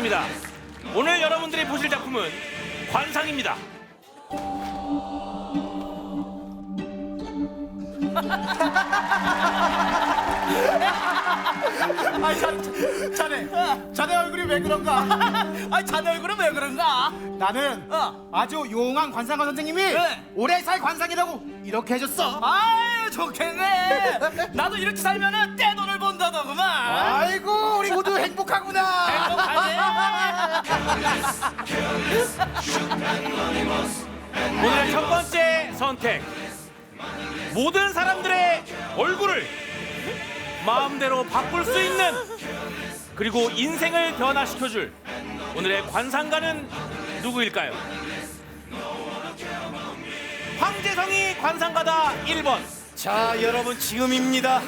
그렇습니다. 오늘 여러분들이 보실 작품은 관상입니다. 아이 자네 얼굴이 왜 그런가? 아니 자네 얼굴은 왜 그런가? 나는 아주 용한 관상가 선생님이 네. 오래 살 관상이라고 이렇게 해줬어. 아유 좋겠네. 나도 이렇게 살면은 떼돈을 번다더구만. 아이고 우리 모두 행복하구나. 오늘의 첫 번째 선택. 모든 사람들의 얼굴을 마음대로 바꿀 수 있는, 그리고 인생을 변화시켜줄 오늘의 관상가는 누구일까요? 황재성이 관상가다 1번. 자 여러분 지금입니다.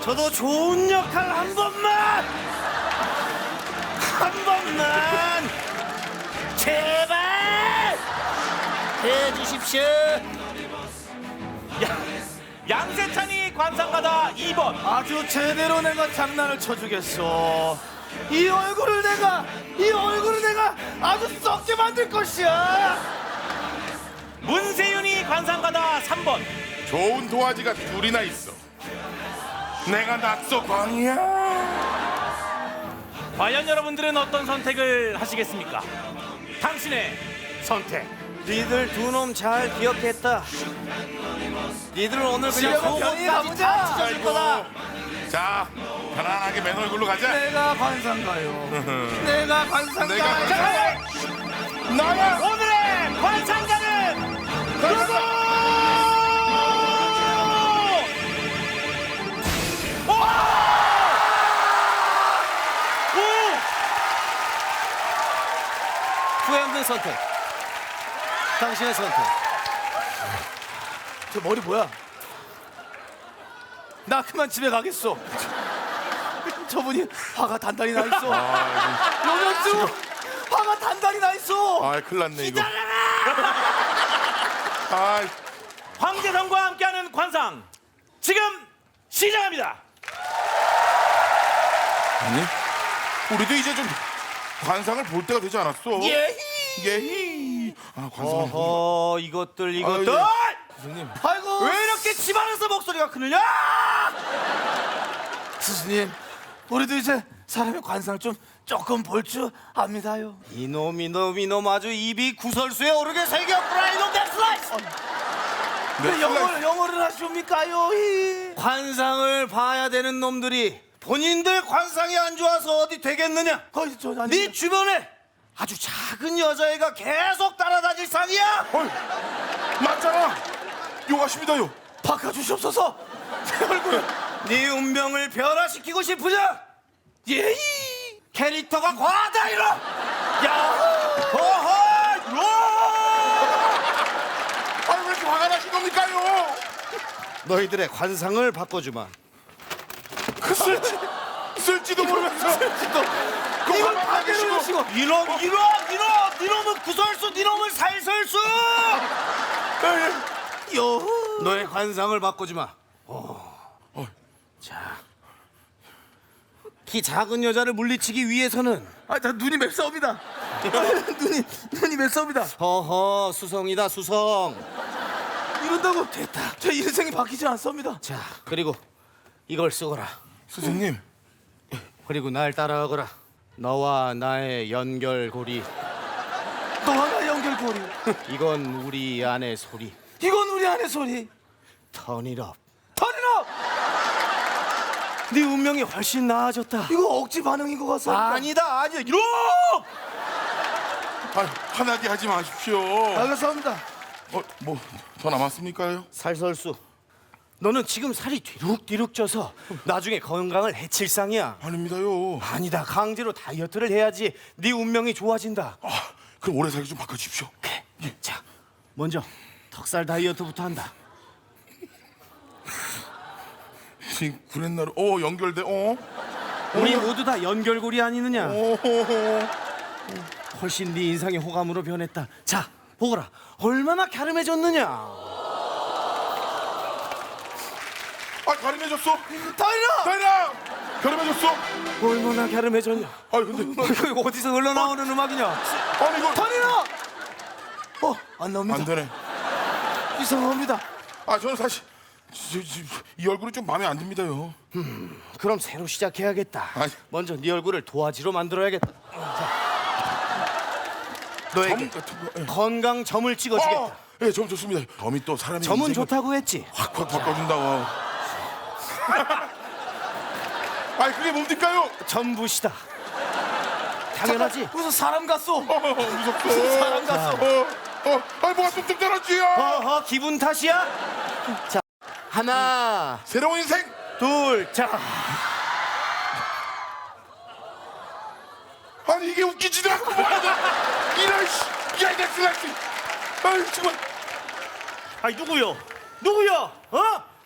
저도 좋은 역할 한 번만 제발 해주십시오. 양세찬이 관상가다 2번. 아주 제대로 내가 장난을 쳐주겠어. 이 얼굴을 내가 아주 썩게 만들 것이야. 문세윤이 관상가다 3번. 좋은 도화지가 둘이나 있어. 내가 낯서 광이야. 과연 여러분들은 어떤 선택을 하시겠습니까? 당신의 선택. 니들 두 놈 잘 기억했다. 니들 오늘 그냥 속옷까지 다 찢어질 거다. 자, 편안하게 맨 얼굴로 가자. 내가 관상가요. 내가 관상가. 내가 자, 나야. 오늘의 관상가는 누구? 후회 없는 선택. 당신의 선택. 저 머리 뭐야? 나 그만 집에 가겠어. 저분이 화가 단단히 나 있어. 노현수 화가 단단히 나 있어. 아, 큰일 났네 이거. 아, 황재성과 함께하는 관상 지금 시작합니다. 아니, 우리도 이제 좀 관상을 볼 때가 되지 않았어? 예히. 아, 관상. 어허 이것들. 선생님. 아이고 왜 이렇게 집안에서 목소리가 크느냐? 스승님 우리도 이제 사람의 관상을 좀 조금 볼 줄 압니다요. 이놈 아주 입이 구설수에 오르게 새겼구나. 이놈 넥슬라이스. 왜 영어를 하십니까요? 관상을 봐야 되는 놈들이 본인들 관상이 안 좋아서 어디 되겠느냐? 네 주변에 아주 작은 여자애가 계속 따라다닐 상이야. 맞잖아. 용하십니다요. 바꿔주시옵소서. 내 얼굴. 네 운명을 변화시키고 싶으냐? 예이. 캐릭터가 과하다 이러. 야. 어허. 아, 왜 이렇게 화가 나신 겁니까요? 너희들의 관상을 바꿔주마. 쓸지도 모르면서. 이걸 바꿔주시고. 이놈은 구설수, 이놈은 살설수. 너의 관상을 바꿔주마. 자, 키 작은 여자를 물리치기 위해서는 나 눈이 맵사옵니다. 눈이 맵사옵니다. 허허 수성이다 수성. 이런다고 됐다. 제 인생이 바뀌지 않습니다. 자 그리고 이걸 쓰거라. 선생님. 그리고 날 따라하거라. 너와 나의 연결고리. 너와 나의 연결고리. 이건 우리 안의 소리. 이건 우리 안의 소리. Turn it up. 터리너. 네 운명이 훨씬 나아졌다. 이거 억지 반응인 것 같습니다. 아니다. 이러. 아, 화나게 하지 마십시오. 알겠습니다. 뭐 더 남았습니까요? 살설수. 너는 지금 살이 뒤룩뒤룩 쪄서 나중에 건강을 해칠 상이야. 아닙니다요. 아니다. 강제로 다이어트를 해야지 네 운명이 좋아진다. 아, 그럼 오래 살기 좀 바꿔주십시오. 그래. 자, 먼저 턱살 다이어트부터 한다. 구렛나루. 연결돼. 우리 모두 다 연결고리 아니느냐? 오. 훨씬 네 인상이 호감으로 변했다. 자, 보거라. 얼마나 갸름해졌느냐? 아, 가름해졌어. 터리너. 다이나. 결혼해줬어? 얼마나 갸름해졌냐. 아니 근데 이거 어디서 흘러나오는 음악이냐. 아니 이거 터니너! 안 나옵니다. 안 되네. 이상합니다. 아 저는 사실 이 얼굴이 좀 마음에 안 듭니다요. 그럼 새로 시작해야겠다. 아니. 먼저 네 얼굴을 도화지로 만들어야겠다. 너에게 점 같은 거. 예. 건강 점을 찍어주겠다. 예, 점 좋습니다. 점이 또 사람의 점은 인생을 좋다고 했지. 확확 바꿔준다고. 아니 그게 뭡니까요? 점부시다. 당연하지. 무슨 사람 같소? 무섭소. 사람 같소? 아니 뭐가 뚝뚝 떨어지요. 어허, 기분 탓이야? 자, 하나, 새로운 인생. 둘, 자. 아니 이게 웃기지도 않고 뭐야. 이런 씨. 야 이거 슬라이스. 아이 정말. 아니 누구요? 누구요?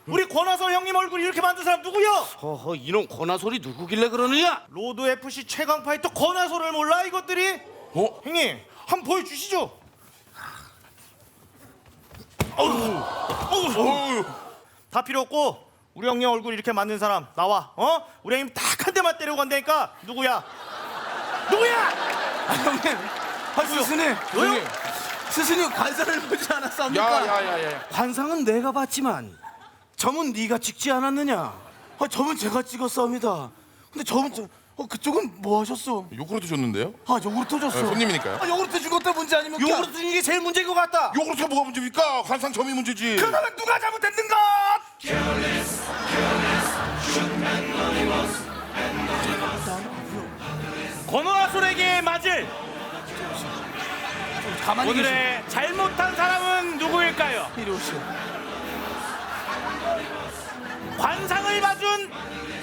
우리 권하솔 형님 얼굴 이렇게 만든 사람 누구요? 허허, 이놈 권하솔이 누구길래 그러느냐? 로드 FC 최강 파이터 권하솔을 몰라 이것들이? 형님 한번 보여주시죠. 어우. 다 필요 없고 우리 형님 얼굴 이렇게 만든 사람 나와. 우리 형님 딱 한 대만 때리고 간다니까. 누구야? 누구야? 형님. 스승님. 너요? 스승님 관사를 보지 않았습니까? 야야야야. 관상은 내가 봤지만 점은 네가 찍지 않았느냐? 점은 제가 찍었습니다. 근데 점은 그쪽은 뭐 하셨어? 요구르트 줬는데요? 요구르트 줬어. 손님이니까요. 요구르트 준 것도 문제 아닙니까? 요구르트 주는 게 제일 문제인 것 같다. 요구르트가 뭐가 문제입니까? 관상 점이 문제지. 그러면 누가 잘못했는가? 권하솔에게 맞을 가만히 계시. 오늘의 잘못한 사람은 누구일까요? 이리 오시오. 관상을 봐준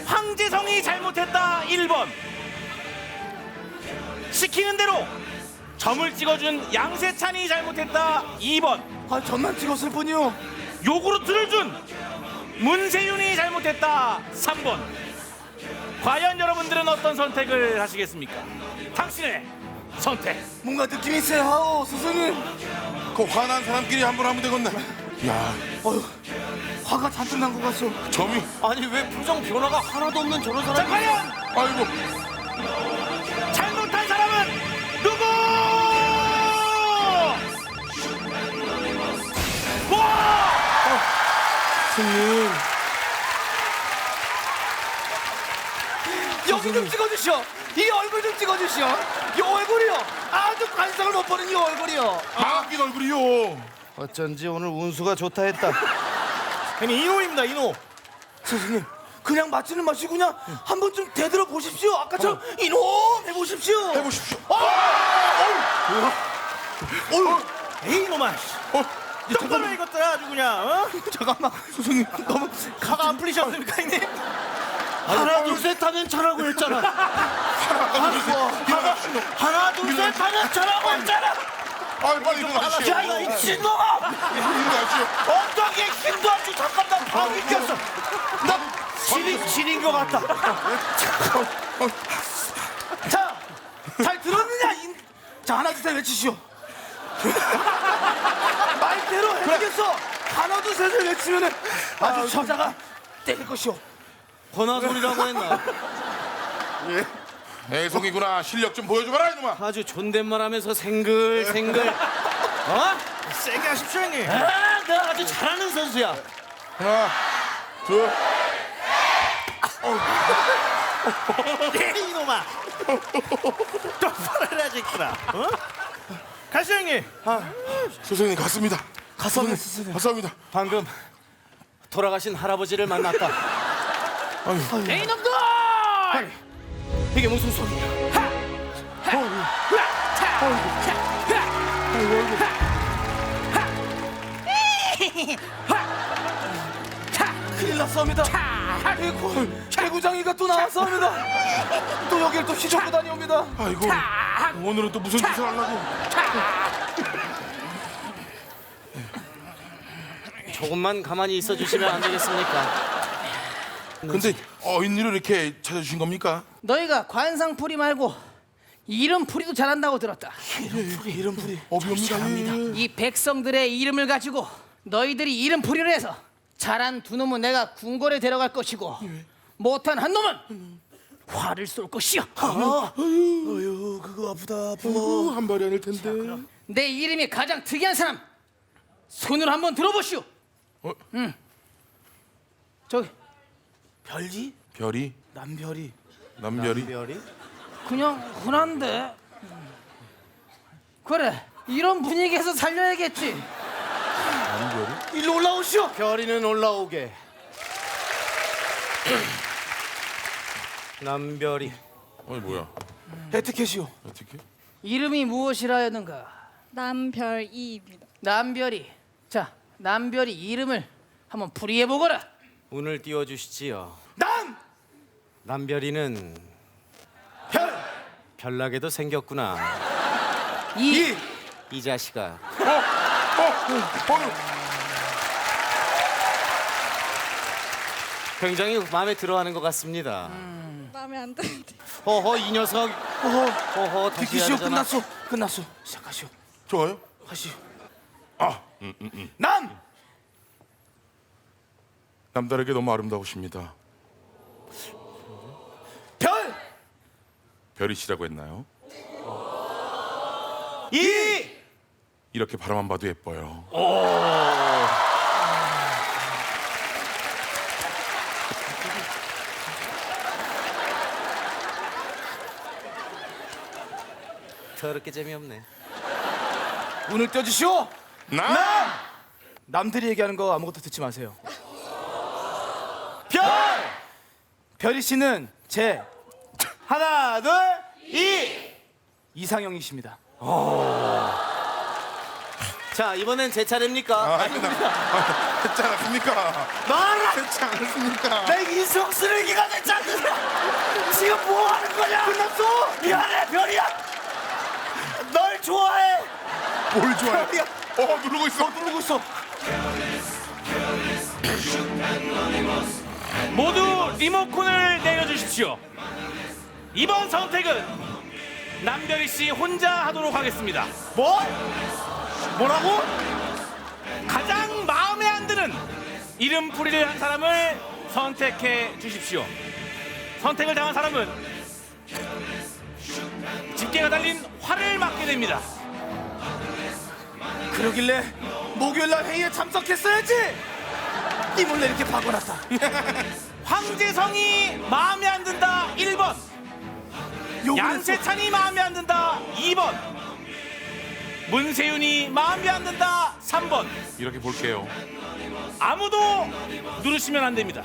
황재성이 잘못했다 1번. 시키는 대로 점을 찍어준 양세찬이 잘못했다 2번. 점만 찍었을 뿐이요. 요구르트를 준 문세윤이 잘못했다 3번. 과연 여러분들은 어떤 선택을 하시겠습니까? 당신의 선택. 뭔가 느낌이 세하오, 스승님. 그 화난 사람끼리 한번 하면 되겠네. 야, 화가 잔뜩 난 것 같소. 점이. 아니 왜 표정 변화가 하나도 없는 저런 자, 사람이? 과연 아이고. 잘못한 사람은 누구? 와! 스님, 여기 좀 찍어주시오. 이 얼굴 좀 찍어주시오. 이 얼굴이요. 아주 관상을 못 보는 이 얼굴이요. 바뀐 얼굴이요. 어쩐지 오늘 운수가 좋다 했다. 형님 이노입니다 이노. 스승님, 그냥 맞지는 마시고 그냥 한번 좀 대들어 보십시오. 아까처럼 이놈 해보십시오. 해보십시오. 에이 이놈아. 똑바로 이것들아 아주 그냥. 잠깐만, 스승님 너무 가가 안 풀리셨습니까 형님? 하나 둘 셋 하면 차라고 했잖아. 하나 둘 셋 하면 차라고 했잖아. 아, 빨리 일어나시오. 야, 이 미친놈아! 일어나시오. 엉덩이에 힘도 안 주고 잠깐만 방귀 꼈어. 나 지린 것 같다. 자, 잘 들었느냐? 자, 하나 둘 셋 외치시오. 말대로 해주겠어. 하나 둘 셋을 외치면은 아주 저자가 때릴 것이오. 권하솔이라고 했나? 애송이구나. 실력 좀 보여줘봐라 이놈아. 아주 존댓말하면서 생글생글. 어? 세게 하십시오 형님. 아, 나 아주 잘하는 선수야. 하나, 둘. 에이 이놈아. 똑바로 해야지 있구나. 가시오 형님. 선생님 갔습니다. 갔습니다, 스승님. 갔습니다. 방금 돌아가신 할아버지를 만났다. 에이 놈들! 이게 무슨 소리야? 큰일 났습니다. 대구장이가 또 나왔습니다. 또 여길 또 휘젓고 다니옵니다. 아이고, 오늘은 또 무슨 짓을 하려고. 조금만 가만히 있어 주시면 안 되겠습니까? 근데 웬일로 이렇게 찾아주신 겁니까? 너희가 관상풀이 말고 이름풀이도 잘한다고 들었다. 이름풀이. 비옵니다. 이 백성들의 이름을 가지고 너희들이 이름풀이를 해서 잘한 두 놈은 내가 궁궐에 데려갈 것이고 못한 한 놈은 활을 쏠 것이요. 어휴 그거 아프다 아파. 한 발이 아닐 텐데. 내 이름이 가장 특이한 사람 손을 한번 들어보시오. 저기 별이? 별이? 남별이. 남별이? 그냥 흔한데. 그래, 이런 분위기에서 살려야겠지. 남별이? 일로 올라오시오. 별이는 올라오게. 남별이. 어이 뭐야? 에티켓이오. 어떻게? 이름이 무엇이라였는가? 남별이입니다. 남별이. 자, 남별이 이름을 한번 풀이해 보거라. 운을 띄워주시지요. 남별이 남별이는 별나게도 생겼구나. 이 자식아. 굉장히 마음에 들어하는 것 같습니다. 마음에 안 드는데. 허허 이 녀석. 허허 다시 비키시오. 하잖아. 끝났어. 시작하시오. 좋아요? 하시오. 남달에게 너무 아름다우십니다. 별. 별이시라고 했나요? 이. 이렇게 바라만 봐도 예뻐요. 더럽게 재미없네. 운을 떼주시오. 나! 남들이 얘기하는 거 아무것도 듣지 마세요. 별이 씨는 제 하나 둘 이상형이십니다. 자 이번엔 제 차례입니까? 아닙니다. 했지 않았습니까? 말아. 했지 않았습니까? 내 인성 쓰레기가 됐지 않느냐? 지금 뭐 하는 거냐? 끝났어. 미안해 별이야. 널 좋아해. 뭘 좋아해? 별이야. 누르고 있어. 누르고 있어. 모두 리모컨을 내려주십시오. 이번 선택은 남별이 씨 혼자 하도록 하겠습니다. 뭐라고? 가장 마음에 안 드는 이름풀이를 한 사람을 선택해 주십시오. 선택을 당한 사람은 집게가 달린 활을 맞게 됩니다. 그러길래 목요일날 회의에 참석했어야지. 이 몰래 이렇게 박아놨다. 황재성이 마음에 안 든다 1번, 양세찬이 마음에 안 든다 2번, 문세윤이 마음에 안 든다 3번. 이렇게 볼게요. 아무도 누르시면 안 됩니다.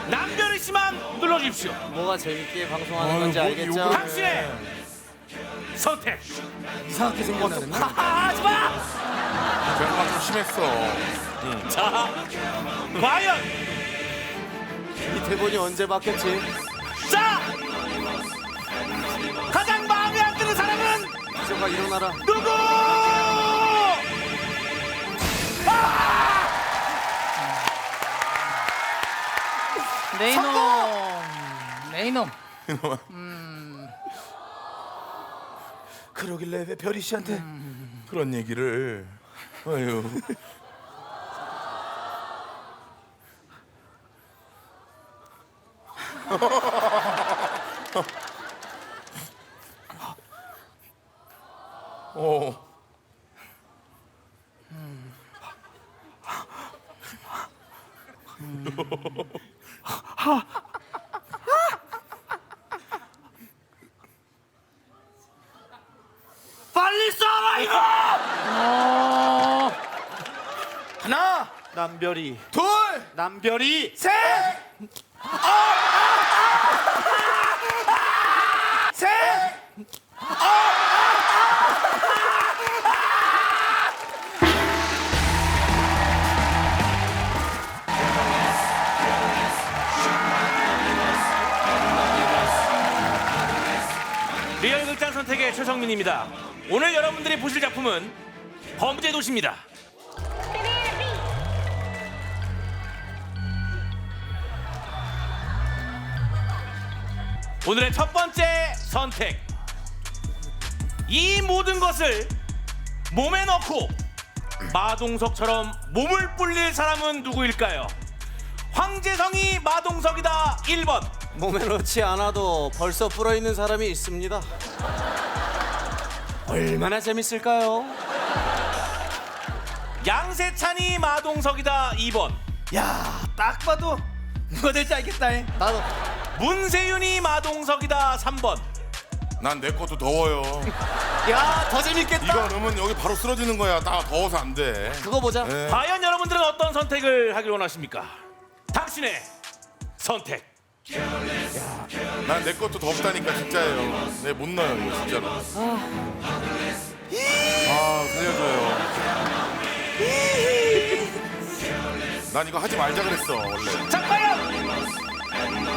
남별이 씨만 눌러주십시오. 뭐가 재밌게 방송하는 건지 뭐 알겠죠? 욕을 해. 당신의 선택. 이상하게 생겼네. 하지 마. 제가 좀 심했어. 자, 과연 이 대본이 언제 바뀌었지? 자 가장 마음에 안 드는 사람은 기저가 일어나라. 누구? 네 이놈. 네 이놈. 그러길래 왜 별이 씨한테 그런 얘기를. 아유. 빨리 쏴라 이거! 하나 남별이. 둘 남별이. 셋. 셋. 리얼 극장 선택의 최성민입니다. 오늘 여러분들이 보실 작품은 범죄도시입니다. 오늘의 첫 번째 선택. 이 모든 것을 몸에 넣고 마동석처럼 몸을 불릴 사람은 누구일까요? 황재성이 마동석이다 1번, 몸에 넣지 않아도 벌써 불어있는 사람이 있습니다. 얼마나 재밌을까요? 양세찬이 마동석이다 2번. 야, 딱 봐도 누가 될지 알겠다. 나도. 문세윤이 마동석이다 3번. 난 내 것도 더워요. 야, 더 재밌겠다. 이거 넣으면 여기 바로 쓰러지는 거야. 나 더워서 안 돼. 그거 보자. 예. 과연 여러분들은 어떤 선택을 하길 원하십니까? 당신의 선택. 난 내 것도 덥다니까 진짜예요. 내 못 넣어요 이거 진짜로. 살려줘요. 난 이거 하지 말자 그랬어 원래. 자, 과연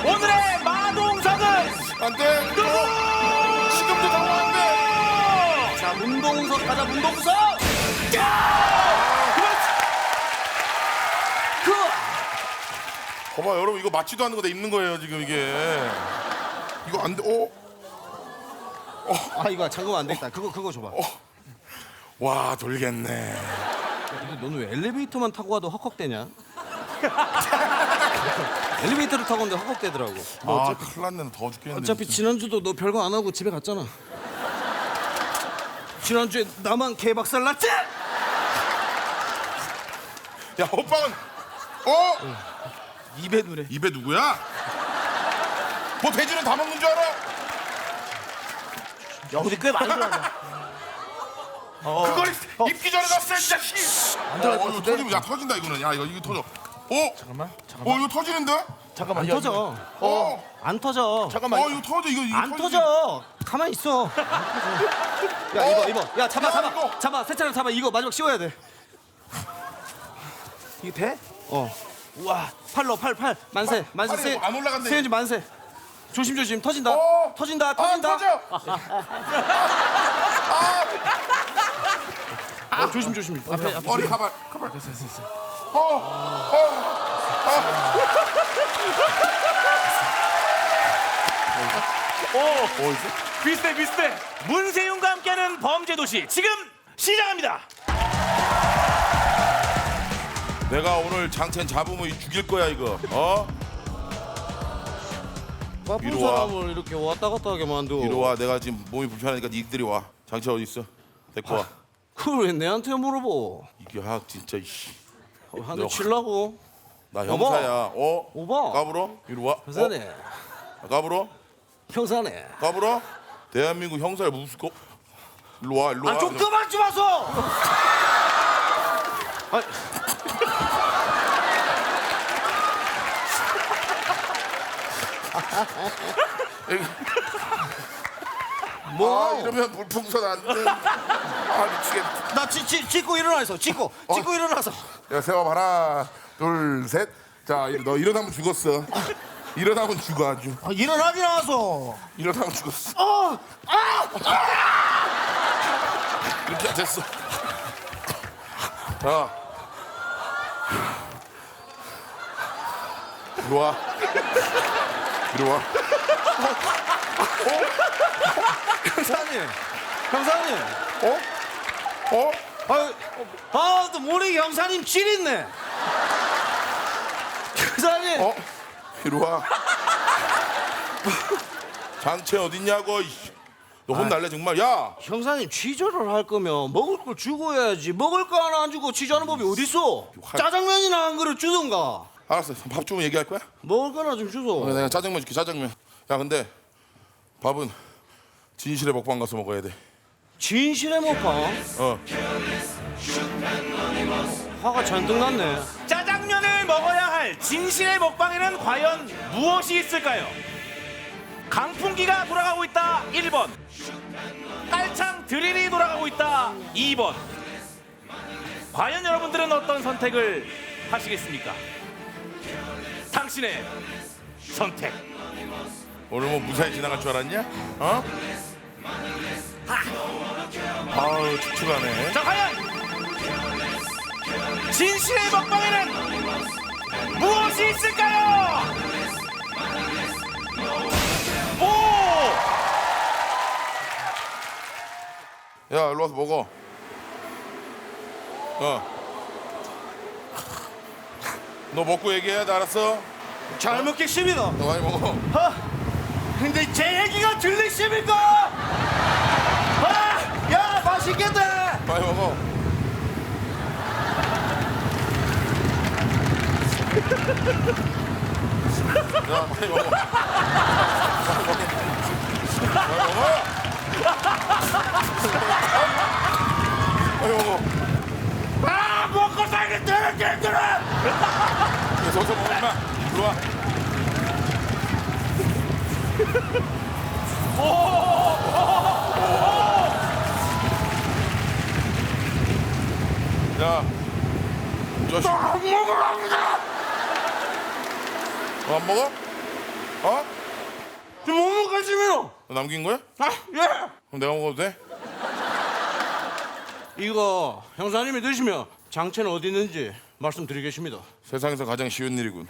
오늘의 마동석은 안 돼. 지금도 더워 안 돼. 자, 문동석 가자, 문동석. 봐봐 여러분 이거 맞지도 않는 거 다 입는 거예요 지금 이게. 이거 안 돼. 아, 이거 잠그면 안 되겠다. 그거 줘봐. 와 돌겠네. 너는 왜 엘리베이터만 타고 가도 헉헉대냐? 엘리베이터를 타고 오는데 헉헉대더라고. 아 큰일 났네. 더워 죽겠는데. 어차피 진짜. 지난주도 너 별거 안 하고 집에 갔잖아. 지난주에 나만 개박살 났지? 야 오빠는 입에 누래. 입에 누구야? 뭐 돼지는 다 먹는 줄 알아? 야, 우리 꽤 많이 들어간다. 그걸 입기 전에 갔어 진짜. 이거 터지면 야 터진다 이거는. 야 이거 터져. 잠깐만. 이거 터지는데? 안 터져. 안 터져. 이거 터져 이거 안 터지지. 터져. 가만히 있어. 야, 입어. 야, 잡아. 세차랑 잡아. 이거 마지막 씌워야 돼. 이게 돼? 우와. 팔로 팔. 만세. 만세. 팔이 안 올라간다, 세윤지 만세. 조심. 터진다. 터진다. 아 터져. 조심. 앞에. 머리 가발. 비슷해. 문세윤과 함께하는 범죄도시 지금 시작합니다. 내가 오늘 장첸 잡으면 죽일 거야 이거. 바쁜 이리 와. 사람을 이렇게 왔다 갔다 하게 만두. 이리 와. 내가 지금 몸이 불편하니까 니들이 와. 장첸 어디 있어? 데리고 와. 그걸 왜 내한테 물어보? 이게 진짜 이씨. 한대 칠라고. 나 형사야. 오바. 까불어? 이리 와. 형사네. 까불어? 형사네. 까불어? 대한민국 형사를 무슨 거? 일로 와. 좀 그만 좀 와서. 이러면 물풍선 안 돼. 미치겠다. 나 찢고 일어나서. 찢고 일어나서. 야 세워 하나 둘 셋. 자 너 일어나면 죽었어. 일어나면 죽어 아주. 일어나기 나와서. 일어나면 죽었어. 이렇게 됐어. 자 이리 와. 이리 와. 형사님. 또 모르게 형사님 질 있네. 형사님. 이리 와. 장첸 어딨냐고. 너 혼날래 정말. 야. 형사님 취조를 할 거면 먹을 걸 주고 해야지. 먹을 거 하나 안 주고 취조하는 법이 어딨어? 짜장면이나 한 그릇 주던가. 알았어. 밥 주면 얘기할 거야? 먹을 거나 좀 주소. 내가 짜장면 줄게. 짜장면. 야 근데 밥은 진실의 먹방 가서 먹어야 돼. 진실의 먹방? 화가 잔뜩 났네. 짜장면을 먹어야 할 진실의 먹방에는 과연 무엇이 있을까요? 강풍기가 돌아가고 있다 1번. 깔창 드릴이 돌아가고 있다 2번. 과연 여러분들은 어떤 선택을 하시겠습니까? 당신의 선택. 오늘 뭐 무사히 지나갈 줄 알았냐? 아우 축축하네. 자, 과연 진실의 먹방에는 무엇이 있을까요? 오! 야 일로 와서 먹어. 너 먹고 얘기해. 나 알았어? 잘 먹겠습니다. 너 많이 먹어. 근데 제 얘기가 들리십니까? 야 맛있겠다. 많이 먹어. 야, 많이 먹어. 많이 먹어. 아 먹고 살겠다 쟤들아. 서서 먹어, 임마. 일로 와. 야, 이 자식. 안 먹어? 어? 좀 먹는 거지면. 너 남긴 거야? 아 예. 그럼 내가 먹어도 돼? 이거 형사님이 드시면 장체는 어디 있는지 말씀드리겠습니다. 세상에서 가장 쉬운 일이군.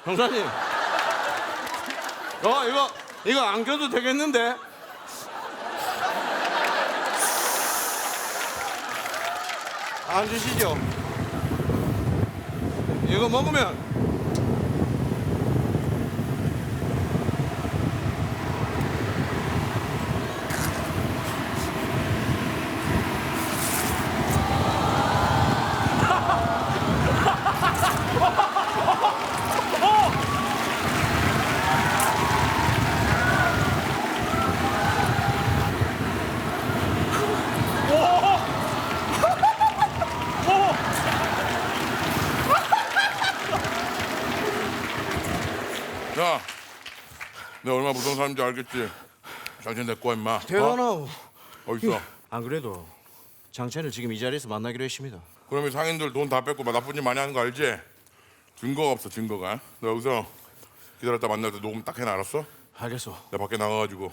형사님. 이거 안 껴도 되겠는데? 앉으시죠. 이거 먹으면 야, 내가 얼마나 무서운 사람인지 알겠지? 장첸 데리고 와, 임마. 대단하고. 어딨어? 안 그래도 장첸을 지금 이 자리에서 만나기로 했습니다. 그러면 상인들 돈 다 뺏고 막 나쁜 짓 많이 하는 거 알지? 증거가 없어, 증거가. 너 여기서 기다렸다 만날 때 녹음 딱 해놔, 알았어? 알겠어. 내가 밖에 나가가지고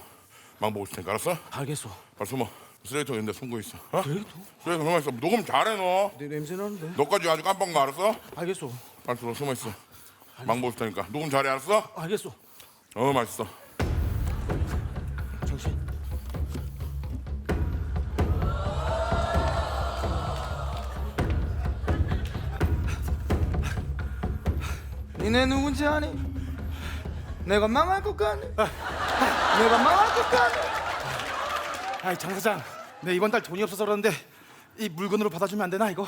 망 보고 있을 테니까, 알았어? 알겠어. 빨리 숨어. 쓰레기통 있는데 숨고 있어. 어? 쓰레기통? 쓰레기통 숨어 있어. 녹음 잘해, 너. 내 냄새 나는데. 너까지 아주 깜빡 거 알았어? 알겠어. 빨리 숨어 있어. 망 보고 있을 테니까. 녹음 잘해, 알았어? 알겠어. 맛있어. 정신. 니네 누군지 아니? 내가 망할 것 같니? 내가 망할 것 같니? 아이 장 사장, 내 이번 달 돈이 없어서 그러는데 이 물건으로 받아주면 안 되나 이거?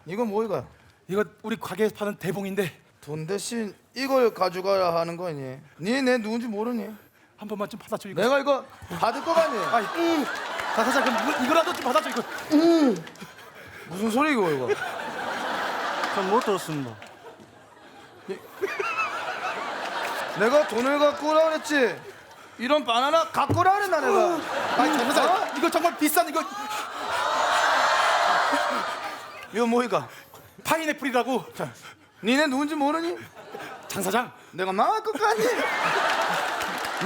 이거 뭐이가? 이거 우리 가게에서 파는 대봉인데 돈 대신 이걸 가져가라 하는 거니? 니 내 누군지 모르니? 한 번만 좀 받아줘 이거. 내가 이거 받을 거 같니? 아이, 장 사장 그럼 이거라도 좀 받아줘 이거. 무슨 소리고 이거? 전 못 들었습니다. 내가 돈을 갖고 오라 그랬지? 이런 바나나 갖고 오라 그랬나 내가? 아이 장 사장 이거 정말 비싼 이거 이거 뭐이가? 파인애플이라고. 니네 누군지 모르니? 장 사장 내가 망할 것 같니?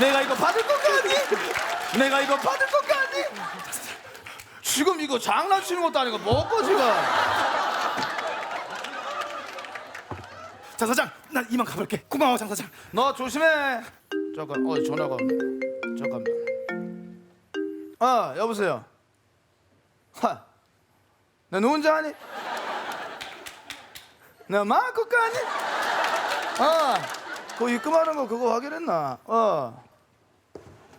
내가 이거 받을 것 같니? 내가 이거 받을 것 같니? 지금 이거 장난치는 것도 아니고 먹고 지금. 장 사장 난 이만 가볼게. 고마워 장 사장. 너 조심해. 잠깐, 전화가 왔네. 잠깐만. 여보세요. 내 누군지 아니? 내가 망할 것 같니? 그거 입금하는 거 그거 확인했나?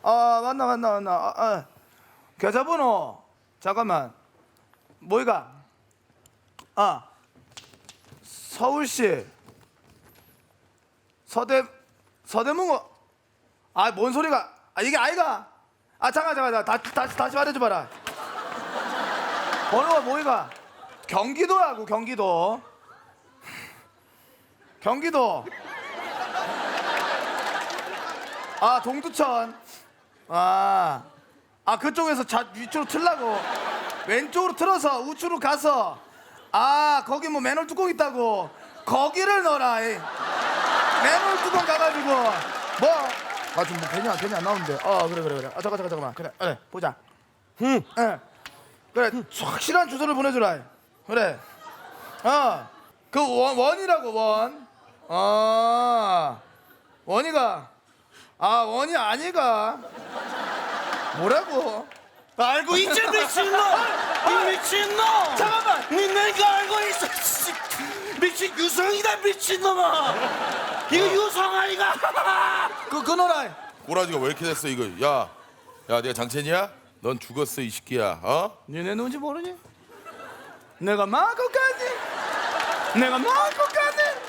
맞나. 계좌번호 잠깐만. 뭐이가? 서울시 서대문고. 뭔 소리가? 이게 아이가? 잠깐. 다시 말해줘봐라. 번호가 뭐이가? 경기도라고, 경기도. 동두천. 그쪽에서 위쪽으로 틀라고. 왼쪽으로 틀어서 우측으로 가서 거기 뭐 맨홀 뚜껑 있다고. 거기를 넣어라. 맨홀 뚜껑 가가지고 뭐? 지금 뭐 괜히 안 나오는데. 그래. 잠깐만. 그래, 보자. 그래, 확실한 주소를 보내주라. 그래. 그 원이라고, 원. 원이가. 원이 아니가. 뭐라고? 알고 있지 미친놈! 이 미친놈! 잠깐만. 니 내가 알고 있어. 아니다 미친놈아. 이거 유성아이가. 끊어라. 꼬라지가 왜 이렇게 됐어 이거? 야 내가 장첸이야? 넌 죽었어 이 새끼야. 어? 니네 누군지 모르니? 내가 막고 가니? 내가 막고 가니?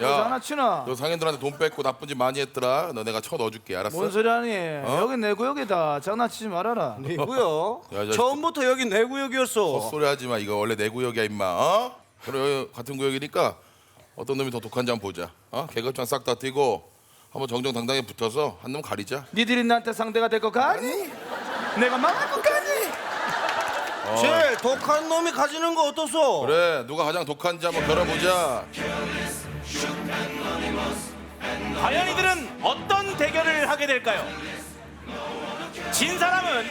야, 장난치나? 너 상인들한테 돈 뺏고 나쁜 짓 많이 했더라. 너 내가 쳐 넣어줄게. 알았어? 뭔 소리 하니? 여기 내 구역이다. 장난치지 말아라. 네 구역. 야, 이 자식. 처음부터 여기 내 구역이었어. 헛소리 하지 마. 이거 원래 내 구역이야 임마. 어? 그래 여기 같은 구역이니까 어떤 놈이 더 독한지 한번 보자. 어? 계급장 싹 다 띄고 한번 정정당당히 붙어서 한 놈 가리자. 니들이 나한테 상대가 될 거 가니? 내가 막고 가니? 제일 독한 놈이 가지는 거 어떻소? 그래 누가 가장 독한지 한번 겨뤄보자. 과연 이들은 어떤 대결을 하게 될까요? 진 사람은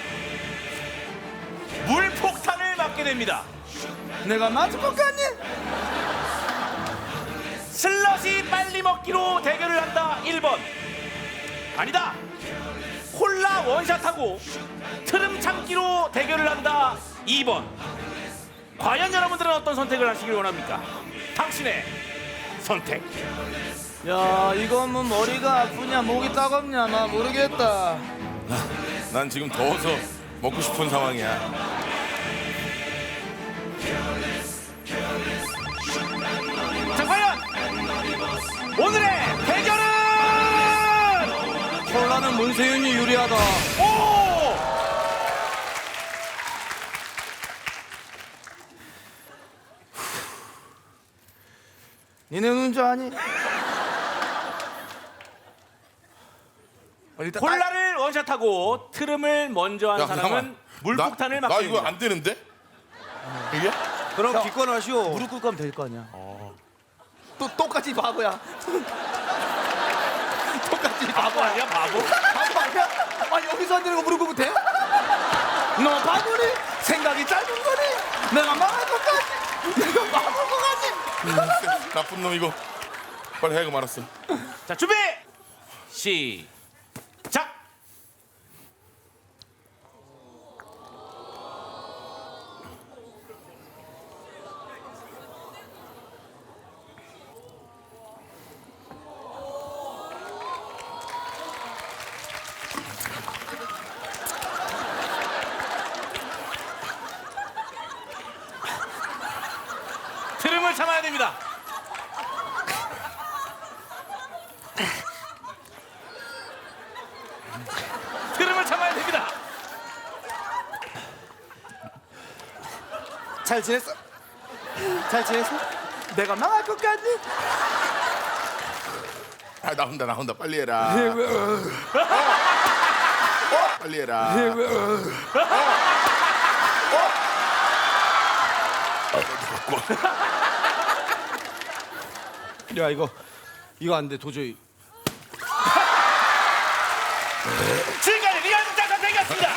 물폭탄을 맞게 됩니다. 내가 맞고 가니? 슬러시 빨리 먹기로 대결을 한다 1번. 아니다, 콜라 원샷하고 트름 참기로 대결을 한다 2번. 과연 여러분들은 어떤 선택을 하시길 원합니까? 당신의 선택. 야, 이건 뭐 머리가 아프냐, 목이 따갑냐, 나 모르겠다. 난 지금 더워서 먹고 싶은 상황이야. 자, 과연 오늘의 대결은 콜라는 문세윤이 유리하다. 오! 니네 누군지 아니? 콜라를 원샷하고 트름을 먼저 한 야, 사람은 잠깐만. 물폭탄을 나 맞게 이거 됩니다. 안 되는데? 이게? 그럼 기권하시오. 무릎 꿇고 하면 될 거 아니야. 또 똑같이 바보야. 똑같이 바보 아니야, 바보? 바보 아니야? 아니 여기서 안 되는 거 무릎 꿇고 돼? 너 바보니? 생각이 짧은 거니? 내가 말할 것까지 내가 막을 것까지. 나쁜 놈 이거. 빨리 해. 그 말았어. 자, 준비! 시작! 트름을 참아야 됩니다. 트름을 참아야 됩니다. 잘 지냈어? 잘 지냈어? 내가 망할 것까지. 아 나온다. 빨리 해라. 빨리 해라. 야 이거 안 돼 도저히. 지금까지 리얼 작가 되겠습니다.